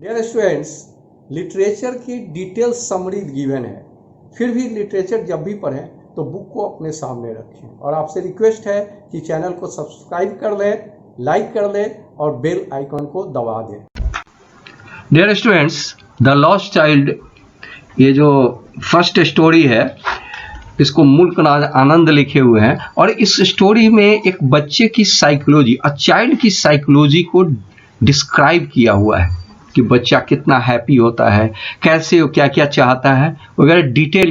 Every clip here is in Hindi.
डियर स्टूडेंट्स, लिटरेचर की डिटेल समरी गिवन है। फिर भी लिटरेचर जब भी पढ़ें तो बुक को अपने सामने रखें और आपसे रिक्वेस्ट है कि चैनल को सब्सक्राइब कर लें, लाइक कर लें और बेल आइकन को दबा दें। Dear students, the lost child, ये जो फर्स्ट स्टोरी है, इसको मुल्कराज आनंद लिखे हुए हैं और इस स्टोरी में एक बच्चे की साइकोलॉजी, अ चाइल्ड की साइकोलॉजी को डिस्क्राइब किया हुआ है कि बच्चा कितना हैप्पी होता है, कैसे वो क्या क्या चाहता है वगैरह डिटेल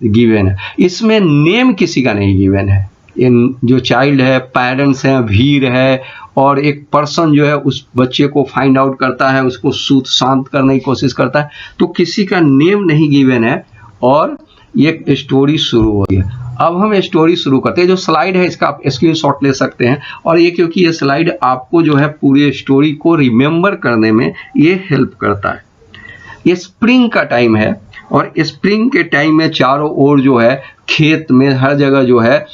गिवन है। इसमें नेम किसी का नहीं गिवन है। इन जो चाइल्ड है, पेरेंट्स हैं, भीड़ है और एक पर्सन जो है उस बच्चे को फाइंड आउट करता है, उसको शांत करने की कोशिश करता है, तो किसी का नेम नहीं गिवन है और एक स्टोरी शुरू हो गई। अब हम स्टोरी शुरू करते हैं। जो स्लाइड है इसका आप स्क्रीनशॉट ले सकते हैं और ये क्योंकि ये स्लाइड आपको जो है पूरी स्टोरी को रिमेंबर करने में ये हेल्प करता है। ये स्प्रिंग का टाइम है और स्प्रिंग के टाइम में चारों ओर जो है खेत में हर जगह जो है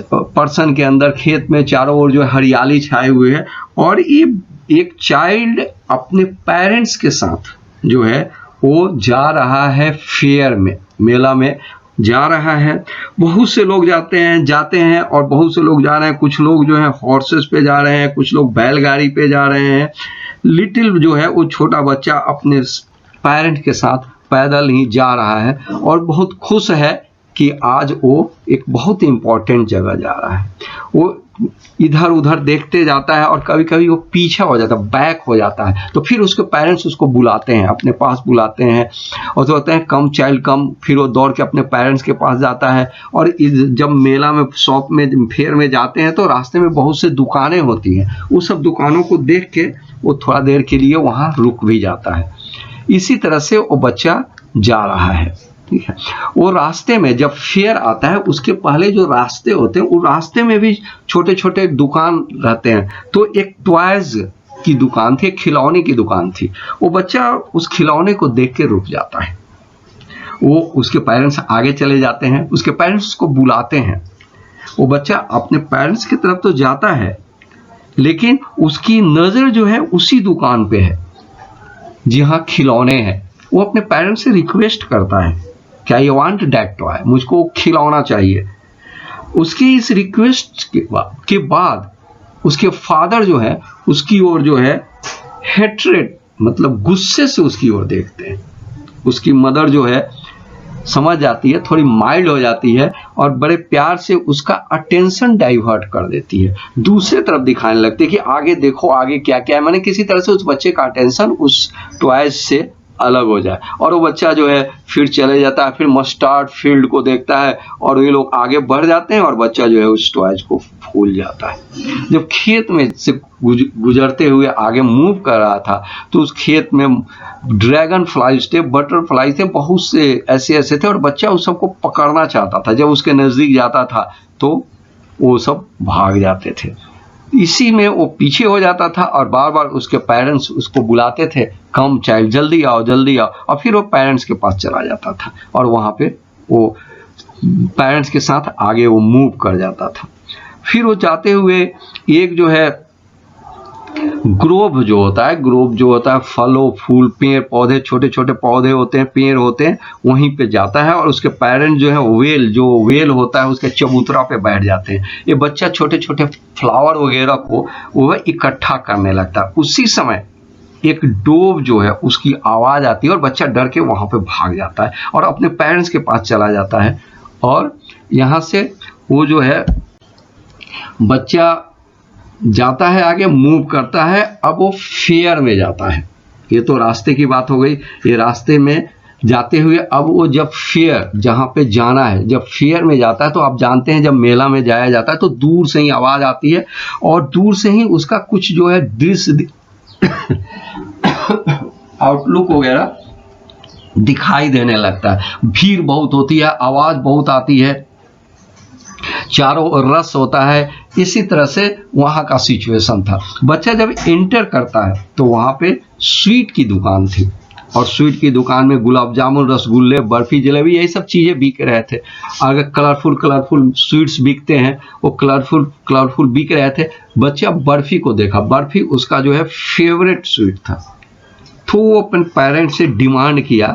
पर्सन के अंदर खेत में चारों ओर जो है हरियाली छाए हुए है और ये एक चाइल्ड अपने पेरेंट्स के साथ जो है वो जा रहा है फेयर में, मेला में जा रहा है। बहुत से लोग जाते हैं और बहुत से लोग जा रहे हैं। कुछ लोग जो है हॉर्सेस पे जा रहे हैं, कुछ लोग बैलगाड़ी पे जा रहे हैं। लिटिल जो है वो छोटा बच्चा अपने पेरेंट के साथ पैदल ही जा रहा है और बहुत खुश है कि आज वो एक बहुत इंपॉर्टेंट जगह जा रहा है। वो इधर उधर देखते जाता है और कभी कभी वो पीछे हो जाता है, बैक हो जाता है। तो फिर उसके पेरेंट्स उसको बुलाते हैं, अपने पास बुलाते हैं और तो कहते हैं कम चाइल्ड कम। फिर वो दौड़ के अपने पेरेंट्स के पास जाता है और जब मेला में, शॉप में, फेयर में जाते हैं तो रास्ते में बहुत से दुकानें होती हैं। उस सब दुकानों को देख के वो थोड़ा देर के लिए वहाँ रुक भी जाता है। इसी तरह से वो बच्चा जा रहा है, ठीक है। वो रास्ते में जब फेयर आता है उसके पहले जो रास्ते होते हैं, उस रास्ते में भी छोटे छोटे दुकान रहते हैं। तो एक टॉयज की दुकान थी, एक खिलौने की दुकान थी। वो बच्चा उस खिलौने को देख के रुक जाता है। वो उसके पेरेंट्स आगे चले जाते हैं, उसके पेरेंट्स उसको बुलाते हैं। वो बच्चा अपने पेरेंट्स की तरफ तो जाता है लेकिन उसकी नज़र जो है उसी दुकान पे है जहाँ खिलौने हैं। वो अपने पेरेंट्स से रिक्वेस्ट करता है कि आई वांट दैट टॉय, मुझको खिलौना चाहिए। उसकी इस रिक्वेस्ट के बाद उसके फादर जो है उसकी ओर जो है हेट्रेड, मतलब गुस्से से उसकी ओर देखते हैं। उसकी मदर जो है समझ जाती है, थोड़ी माइल्ड हो जाती है और बड़े प्यार से उसका अटेंशन डाइवर्ट कर देती है, दूसरे तरफ दिखाने लगती है कि आगे देखो, आगे क्या क्या है। मैंने किसी तरह से उस बच्चे का अटेंशन उस टॉयज से अलग हो जाए और वो बच्चा जो है फिर चले जाता है। फिर मस्टर्ड फील्ड को देखता है और ये लोग आगे बढ़ जाते हैं और बच्चा जो है उस टॉयज को भूल जाता है। जब खेत में से गुजरते हुए आगे मूव कर रहा था तो उस खेत में ड्रैगन फ्लाइज थे, बटरफ्लाई थे, बहुत से ऐसे थे और बच्चा उस सबको पकड़ना चाहता था। जब उसके नज़दीक जाता था तो वो सब भाग जाते थे। इसी में वो पीछे हो जाता था और बार बार उसके पेरेंट्स उसको बुलाते थे, कम चाइल्ड, जल्दी आओ जल्दी आओ। और फिर वो पेरेंट्स के पास चला जाता था और वहाँ पे वो पेरेंट्स के साथ आगे वो मूव कर जाता था। फिर वो जाते हुए एक जो है ग्रोव जो होता है फलों, फूल, पेड़ पौधे, छोटे छोटे पौधे होते हैं, पेड़ होते हैं, वहीं पे जाता है और उसके पेरेंट जो है वेल होता है उसके चबूतरा पे बैठ जाते हैं। ये बच्चा छोटे छोटे फ्लावर वगैरह को वो इकट्ठा करने लगता है। उसी समय एक डोव जो है उसकी आवाज़ आती है और बच्चा डर के वहाँ पे भाग जाता है और अपने पेरेंट्स के पास चला जाता है। और यहाँ से वो जो है बच्चा जाता है, आगे मूव करता है। अब वो फेयर में जाता है। ये तो रास्ते की बात हो गई। ये रास्ते में जाते हुए अब वो जब फेयर, जहाँ पे जाना है, जब फेयर में जाता है तो आप जानते हैं जब मेला में जाया जाता है तो दूर से ही आवाज़ आती है और दूर से ही उसका कुछ जो है दृश्य आउटलुक वगैरह दिखाई देने लगता है। भीड़ बहुत होती है, आवाज़ बहुत आती है, चारों ओर रस होता है। इसी तरह से वहाँ का सिचुएशन था। बच्चा जब एंटर करता है तो वहाँ पे स्वीट की दुकान थी और स्वीट की दुकान में गुलाब जामुन, रसगुल्ले, बर्फी, जलेबी, यही सब चीज़ें बिक रहे थे। अगर कलरफुल स्वीट्स बिकते हैं, वो कलरफुल बिक रहे थे। बच्चा बर्फी को देखा, बर्फी उसका जो है फेवरेट स्वीट था। तो वो अपने पेरेंट्स से डिमांड किया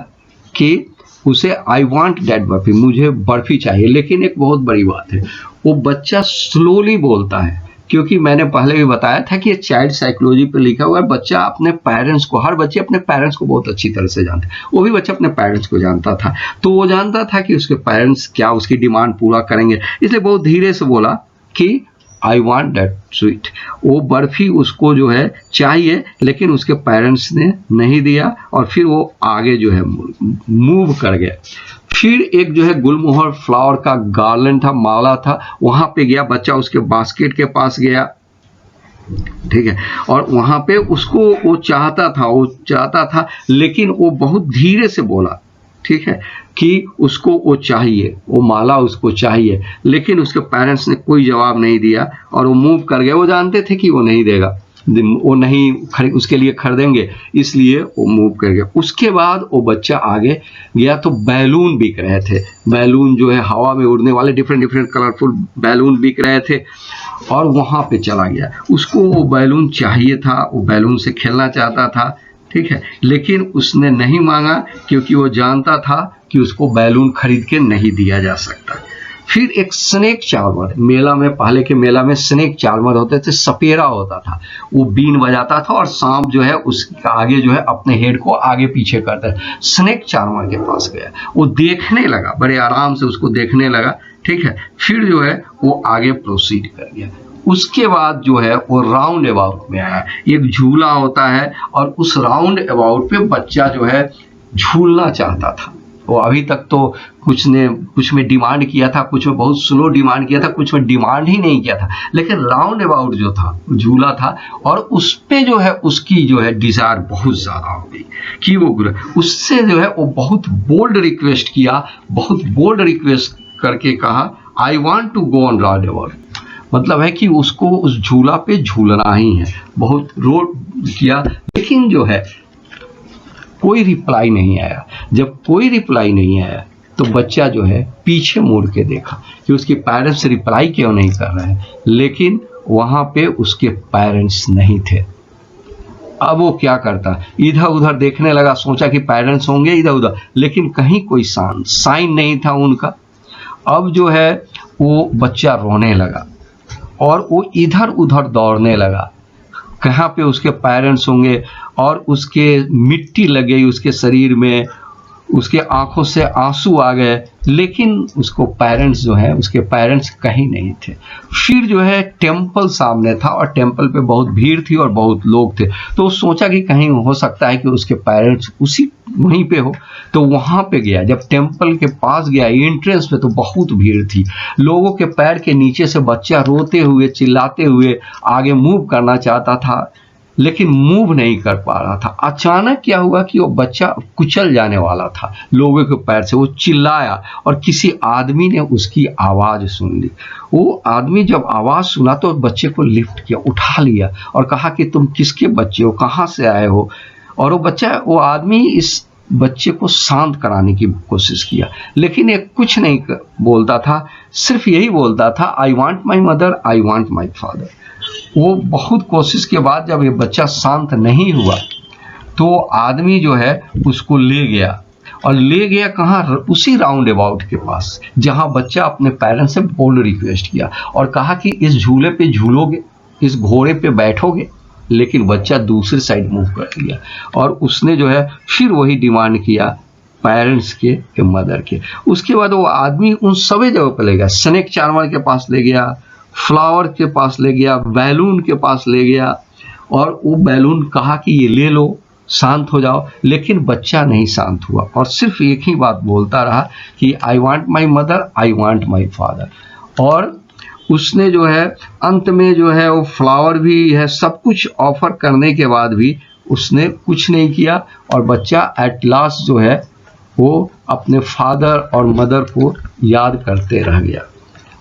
कि उसे आई वांट दैट बर्फी, मुझे बर्फी चाहिए। लेकिन एक बहुत बड़ी बात है, वो बच्चा स्लोली बोलता है, क्योंकि मैंने पहले भी बताया था कि ये चाइल्ड साइकोलॉजी पे लिखा हुआ है। बच्चा अपने पेरेंट्स को, हर बच्चे अपने पेरेंट्स को बहुत अच्छी तरह से जानते हैं। वो भी बच्चा अपने पेरेंट्स को जानता था, तो वो जानता था कि उसके पेरेंट्स क्या उसकी डिमांड पूरा करेंगे, इसलिए बहुत धीरे से बोला कि आई वांट दैट स्वीट। वो बर्फी उसको जो है चाहिए, लेकिन उसके पेरेंट्स ने नहीं दिया और फिर वो आगे जो है मूव कर गया। फिर एक जो है गुलमोहर फ्लावर का गार्लेंड था, माला था, वहां पे गया बच्चा, उसके बास्केट के पास गया, ठीक है, और वहां पे उसको वो चाहता था, लेकिन वो बहुत धीरे से बोला, ठीक है, कि उसको वो चाहिए, वो माला उसको चाहिए, लेकिन उसके पेरेंट्स ने कोई जवाब नहीं दिया और वो मूव कर गए। वो जानते थे कि वो नहीं देगा, वो नहीं उसके लिए खरीदेंगे, इसलिए वो मूव कर गया। उसके बाद वो बच्चा आगे गया तो बैलून बिक रहे थे, बैलून जो है हवा में उड़ने वाले डिफरेंट कलरफुल बैलून बिक रहे थे, और वहां पे चला गया। उसको वो बैलून चाहिए था, वो बैलून से खेलना चाहता था, ठीक है, लेकिन उसने नहीं मांगा, क्योंकि वो जानता था कि उसको बैलून खरीद के नहीं दिया जा सकता। फिर एक स्नेक चार्मर, मेला में, पहले के मेला में स्नेक चार्मर होते थे, सपेरा होता था, वो बीन बजाता था और सांप जो है उसके आगे जो है अपने हेड को आगे पीछे करता है। स्नेक चार्मर के पास गया, वो देखने लगा, बड़े आराम से उसको देखने लगा, ठीक है, फिर जो है वो आगे प्रोसीड कर गया। उसके बाद जो है वो राउंड अबाउट में आया। एक झूला होता है और उस राउंड अबाउट पे बच्चा जो है झूलना चाहता था। वो अभी तक तो कुछ में डिमांड किया था, कुछ में बहुत स्लो डिमांड किया था, कुछ में डिमांड ही नहीं किया था, लेकिन राउंड अबाउट जो था झूला था, और उस पे जो है उसकी जो है डिजायर बहुत ज्यादा हो गई कि वो उससे जो है वो बहुत बोल्ड रिक्वेस्ट किया, बहुत बोल्ड रिक्वेस्ट करके कहा I want to go on round about. मतलब है कि उसको उस झूला पे झूलना ही है, बहुत रोड किया, लेकिन जो है कोई रिप्लाई नहीं आया। जब कोई रिप्लाई नहीं आया तो बच्चा जो है पीछे मुड़ के देखा कि उसके पेरेंट्स रिप्लाई क्यों नहीं कर रहे हैं, लेकिन वहां पे उसके पेरेंट्स नहीं थे। अब वो क्या करता, इधर उधर देखने लगा, सोचा कि पेरेंट्स होंगे इधर उधर, लेकिन कहीं कोई साइन नहीं था उनका। अब जो है वो बच्चा रोने लगा और वो इधर उधर दौड़ने लगा, कहाँ पे उसके पेरेंट्स होंगे, और उसके मिट्टी लग गई उसके शरीर में, उसके आंखों से आंसू आ गए, लेकिन उसको पेरेंट्स जो है उसके पेरेंट्स कहीं नहीं थे। फिर जो है टेम्पल सामने था और टेम्पल पे बहुत भीड़ थी और बहुत लोग थे, तो सोचा कि कहीं हो सकता है कि उसके पेरेंट्स उसी वहीं पे हो, तो वहां पे गया। जब टेम्पल के पास गया एंट्रेंस पे, तो बहुत भीड़ थी, लोगों के पैर के नीचे से बच्चा रोते हुए चिल्लाते हुए आगे मूव करना चाहता था, लेकिन मूव नहीं कर पा रहा था। अचानक क्या हुआ कि वो बच्चा कुचल जाने वाला था लोगों के पैर से। वो चिल्लाया और किसी आदमी ने उसकी आवाज सुन ली। वो आदमी जब आवाज सुना तो बच्चे को लिफ्ट किया, उठा लिया और कहा कि तुम किसके बच्चे हो, कहाँ से आए हो। और वो आदमी इस बच्चे को शांत कराने की कोशिश किया, लेकिन ये कुछ नहीं बोलता था, सिर्फ यही बोलता था I want my mother, I want my father. वो बहुत कोशिश के बाद जब ये बच्चा शांत नहीं हुआ तो आदमी जो है उसको ले गया, और ले गया कहाँ, उसी राउंड अबाउट के पास जहाँ बच्चा अपने पेरेंट्स से बोल्ड रिक्वेस्ट किया और कहा कि इस झूले पे झूलोगे, इस घोड़े पे बैठोगे, लेकिन बच्चा दूसरी साइड मूव कर लिया और उसने जो है फिर वही डिमांड किया पेरेंट्स के मदर के। उसके बाद वो आदमी उन सभी जगह पर ले गया, स्नेक चार्मर के पास ले गया, फ्लावर के पास ले गया, बैलून के पास ले गया, और वो बैलून कहा कि ये ले लो, शांत हो जाओ, लेकिन बच्चा नहीं शांत हुआ और सिर्फ एक ही बात बोलता रहा कि I want my mother, I want my father. और उसने जो है अंत में जो है वो फ्लावर भी है, सब कुछ ऑफर करने के बाद भी उसने कुछ नहीं किया, और बच्चा एट लास्ट जो है वो अपने फादर और मदर को याद करते रह गया।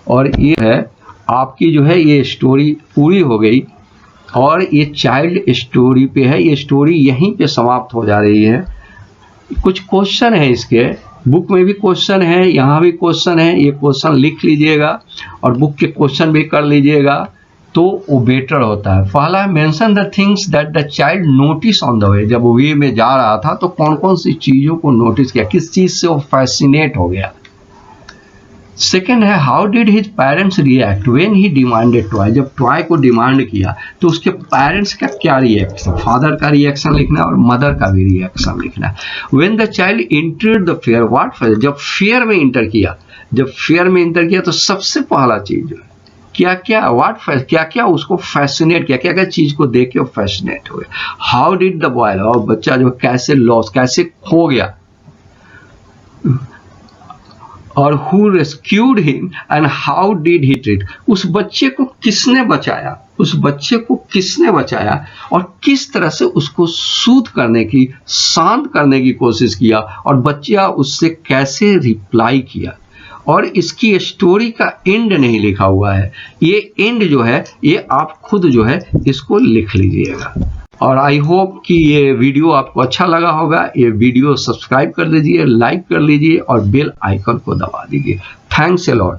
और ये है आपकी जो है ये स्टोरी पूरी हो गई, और ये चाइल्ड स्टोरी पे है, ये स्टोरी यहीं पे समाप्त हो जा रही है। कुछ क्वेश्चन है इसके, बुक में भी क्वेश्चन है, यहाँ भी क्वेश्चन है, ये क्वेश्चन लिख लीजिएगा और बुक के क्वेश्चन भी कर लीजिएगा तो वो बेटर होता है। पहला mention the things that the child notice on the way, जब वो वे में जा रहा था तो कौन कौन सी चीज़ों को नोटिस किया, किस चीज़ से वो फैसिनेट हो गया। सेकेंड है how did his parents react when he demanded toy, जब टॉय को डिमांड किया तो उसके पेरेंट्स का क्या रिएक्शन, फादर का रिएक्शन लिखना है और मदर का भी रिएक्शन लिखना है। When the child entered the fair, what fair, जब फेयर में इंटर किया, जब फेयर में इंटर किया तो सबसे पहला चीज क्या क्या, व्हाट फेयर, क्या क्या उसको फैसिनेट किया, क्या क्या चीज को देख के वो फैसिनेट हो गया। हाउ डिड द बॉय, और बच्चा जो कैसे लॉस, कैसे खो गया, और who rescued him and how did he treat, उस बच्चे को किसने बचाया, उस बच्चे को किसने बचाया और किस तरह से उसको सूद करने की, शांत करने की कोशिश किया, और बच्चा उससे कैसे रिप्लाई किया। और इसकी स्टोरी का एंड नहीं लिखा हुआ है, ये एंड जो है ये आप खुद जो है इसको लिख लीजिएगा। और आई होप कि ये वीडियो आपको अच्छा लगा होगा। ये वीडियो सब्सक्राइब कर लीजिए, लाइक कर लीजिए और बेल आइकन को दबा दीजिए। Thanks a lot.